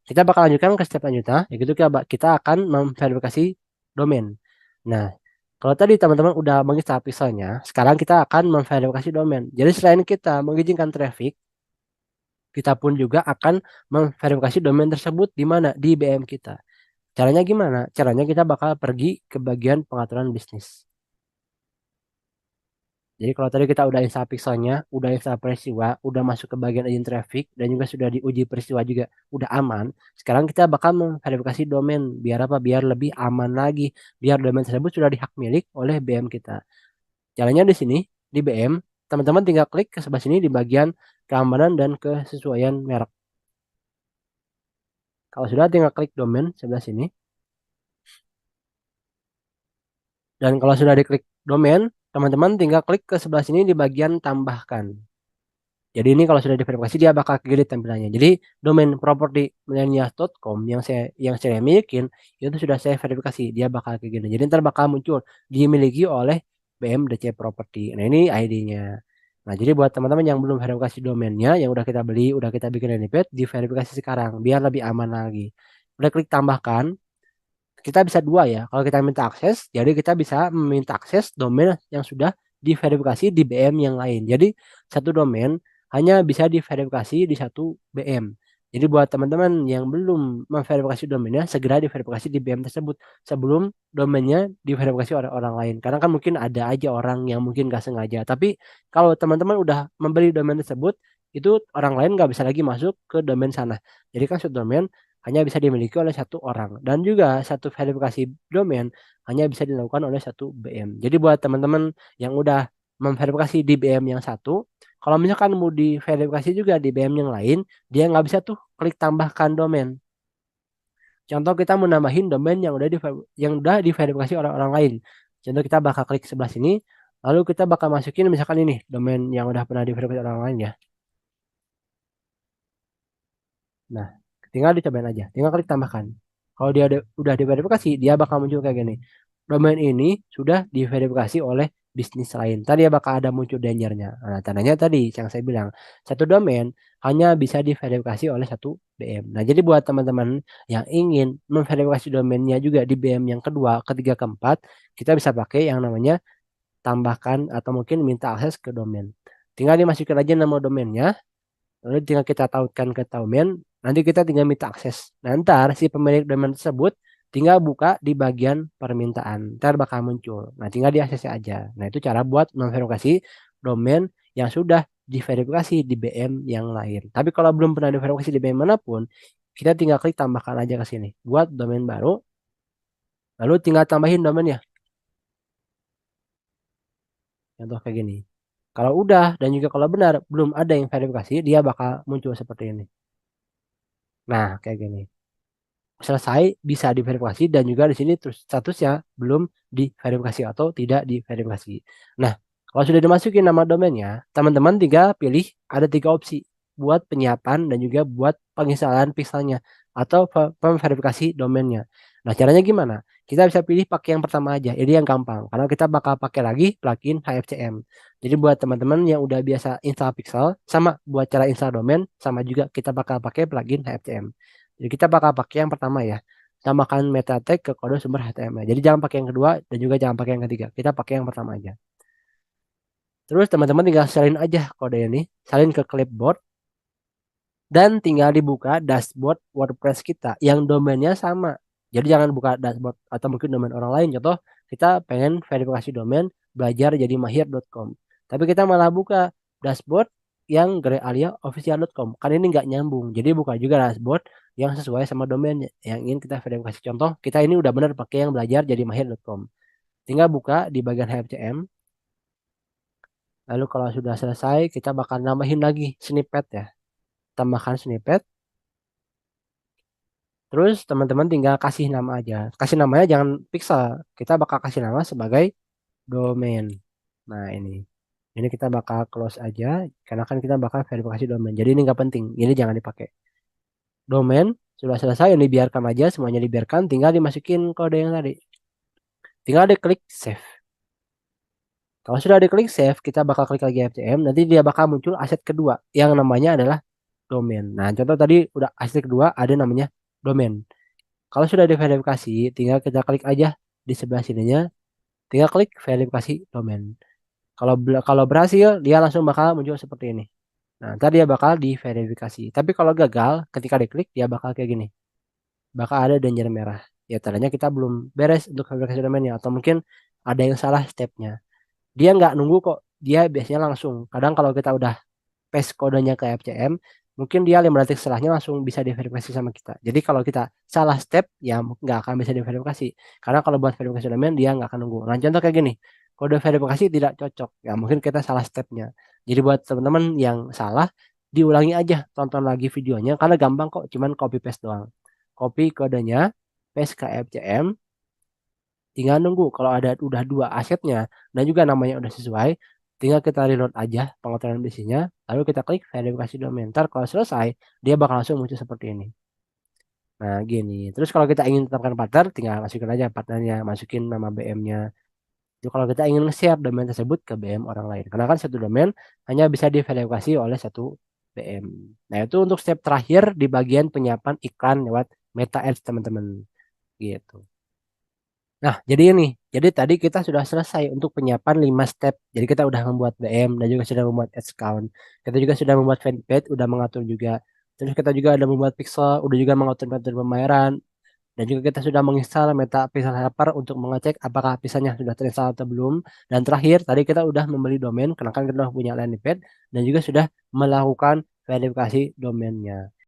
Kita bakal lanjutkan ke step selanjutnya, yaitu kita akan memverifikasi domain. Nah, kalau tadi teman-teman udah menginstal pixelnya, sekarang kita akan memverifikasi domain. Jadi selain kita mengizinkan traffic, kita pun juga akan memverifikasi domain tersebut di mana? Di BM kita. Caranya gimana? Caranya kita bakal pergi ke bagian pengaturan bisnis. Jadi kalau tadi kita udah install pixelnya, udah install peristiwa, udah masuk ke bagian agent traffic, dan juga sudah diuji peristiwa juga udah aman. Sekarang kita bakal memverifikasi domain. Biar apa? Biar lebih aman lagi. Biar domain tersebut sudah dihak milik oleh BM kita. Caranya di sini, di BM, teman-teman tinggal klik ke sebelah sini di bagian keamanan dan kesesuaian merek. Kalau sudah, tinggal klik domain sebelah sini. Dan kalau sudah diklik domain, teman-teman tinggal klik ke sebelah sini di bagian tambahkan. Jadi ini kalau sudah diverifikasi dia bakal kegede tampilannya. Jadi domain property.millennials.com yang saya milikin itu sudah saya verifikasi, dia bakal kegede. Jadi ntar bakal muncul dimiliki oleh BMDC Property. Nah ini ID-nya. Nah jadi buat teman-teman yang belum verifikasi domainnya, yang udah kita beli, udah kita bikin landing page, diverifikasi sekarang biar lebih aman lagi. Udah klik tambahkan, kita bisa dua ya. Kalau kita minta akses, jadi kita bisa meminta akses domain yang sudah diverifikasi di BM yang lain. Jadi satu domain hanya bisa diverifikasi di satu BM. Jadi buat teman-teman yang belum memverifikasi domainnya, segera diverifikasi di BM tersebut sebelum domainnya diverifikasi oleh orang lain. Karena kan mungkin ada aja orang yang mungkin gak sengaja. Tapi kalau teman-teman udah membeli domain tersebut, itu orang lain nggak bisa lagi masuk ke domain sana. Jadi kan suatu domain hanya bisa dimiliki oleh satu orang, dan juga satu verifikasi domain hanya bisa dilakukan oleh satu BM. Jadi buat teman-teman yang udah memverifikasi di BM yang satu, kalau misalkan mau diverifikasi juga di BM yang lain, dia nggak bisa tuh klik tambahkan domain. Contoh kita mau nambahin domain yang udah diverifikasi oleh orang lain. Contoh kita bakal klik sebelah sini, lalu kita bakal masukin misalkan ini domain yang udah pernah diverifikasi orang lain ya. Nah, tinggal dicobain aja. Tinggal klik tambahkan. Kalau dia udah diverifikasi, dia bakal muncul kayak gini. Domain ini sudah diverifikasi oleh bisnis lain. Tadi ya bakal ada muncul dangernya. Nah, tandanya tadi yang saya bilang, satu domain hanya bisa diverifikasi oleh satu BM. Nah, jadi buat teman-teman yang ingin memverifikasi domainnya juga di BM yang kedua, ketiga, keempat, kita bisa pakai yang namanya tambahkan atau mungkin minta akses ke domain. Tinggal dimasukin aja nama domainnya, lalu tinggal kita tautkan ke domain, nanti kita tinggal minta akses. Nah, ntar si pemilik domain tersebut tinggal buka di bagian permintaan, ntar bakal muncul. Nah, tinggal diakses aja. Nah, itu cara buat memverifikasi domain yang sudah diverifikasi di BM yang lain. Tapi kalau belum pernah diverifikasi di BM manapun, kita tinggal klik tambahkan aja ke sini buat domain baru, lalu tinggal tambahin domainnya. Contoh kayak gini. Kalau udah dan juga kalau benar belum ada yang verifikasi, dia bakal muncul seperti ini. Nah, kayak gini. Selesai bisa diverifikasi, dan juga di sini terus statusnya belum diverifikasi atau tidak diverifikasi. Nah, kalau sudah dimasukin nama domainnya, teman-teman tinggal pilih ada tiga opsi buat penyiapan dan juga buat penginstalan pixelnya atau memverifikasi domainnya. Nah, caranya gimana? Kita bisa pilih pakai yang pertama aja, ini yang gampang karena kita bakal pakai lagi plugin HFCM. Jadi buat teman-teman yang udah biasa install pixel, sama buat cara install domain, sama juga kita bakal pakai plugin HFCM. Jadi kita bakal pakai yang pertama ya. Tambahkan meta tag ke kode sumber HTML. Jadi jangan pakai yang kedua dan juga jangan pakai yang ketiga. Kita pakai yang pertama aja. Terus teman-teman tinggal salin aja kode ini, salin ke clipboard, dan tinggal dibuka dashboard WordPress kita yang domainnya sama. Jadi jangan buka dashboard atau mungkin domain orang lain. Contoh kita pengen verifikasi domain belajarjadimahir.com. Tapi kita malah buka dashboard yang grealia.official.com. Kan ini nggak nyambung. Jadi buka juga dashboard yang sesuai sama domain yang ingin kita verifikasi. Contoh kita ini udah benar pakai yang belajarjadimahir.com. Tinggal buka di bagian HTML. Lalu kalau sudah selesai kita bakal nambahin lagi snippet ya. Tambahkan snippet. Terus teman-teman tinggal kasih nama aja. Kasih namanya jangan pixel. Kita bakal kasih nama sebagai domain. Nah ini. Ini kita bakal close aja. Karena kan kita bakal verifikasi domain. Jadi ini nggak penting. Ini jangan dipakai. Domain sudah selesai. Ini dibiarkan aja. Semuanya dibiarkan. Tinggal dimasukin kode yang tadi. Tinggal diklik save. Kalau sudah diklik save, kita bakal klik lagi FCM. Nanti dia bakal muncul aset kedua. Yang namanya adalah domain. Nah contoh tadi udah aset kedua ada namanya domain. Kalau sudah diverifikasi, tinggal kita klik aja di sebelah sininya, tinggal klik verifikasi domain. Kalau berhasil, dia langsung bakal muncul seperti ini. Nah, ntar dia bakal diverifikasi. Tapi kalau gagal, ketika diklik, dia bakal kayak gini. Bakal ada danger merah. Ya, tandanya kita belum beres untuk verifikasi domainnya. Atau mungkin ada yang salah stepnya. Dia nggak nunggu kok. Dia biasanya langsung. Kadang kalau kita udah paste kodenya ke FCM, mungkin dia 5 detik setelahnya langsung bisa diverifikasi sama kita. Jadi kalau kita salah step, ya nggak akan bisa diverifikasi. Karena kalau buat verifikasi domain, dia nggak akan nunggu. Nah, contoh kayak gini. Kode verifikasi tidak cocok. Ya, mungkin kita salah stepnya. Jadi buat teman-teman yang salah, diulangi aja. Tonton lagi videonya. Karena gampang kok. Cuman copy paste doang. Copy kodenya, paste ke FCM, tinggal nunggu kalau ada udah dua asetnya dan juga namanya udah sesuai, tinggal kita reload aja pengaturan basic-nya, lalu kita klik verifikasi domain. Ntar kalau selesai, dia bakal langsung muncul seperti ini. Nah, gini. Terus kalau kita ingin tetapkan partner, tinggal masukin aja partnernya, masukin nama BM-nya. Itu kalau kita ingin share domain tersebut ke BM orang lain. Karena kan satu domain hanya bisa diverifikasi oleh satu BM. Nah, itu untuk step terakhir di bagian penyiapan iklan lewat Meta Ads, teman-teman. Gitu. Nah, jadi ini. Jadi tadi kita sudah selesai untuk penyiapan 5 step. Jadi kita udah membuat BM dan juga sudah membuat ads account. Kita juga sudah membuat fanpage, udah mengatur juga. Terus kita juga ada membuat pixel, udah juga mengatur metode pembayaran. Dan juga kita sudah menginstal Meta Pixel Helper untuk mengecek apakah pixelnya sudah terinstall atau belum. Dan terakhir, tadi kita udah membeli domain, karena kan kita udah punya landing page, dan juga sudah melakukan verifikasi domainnya.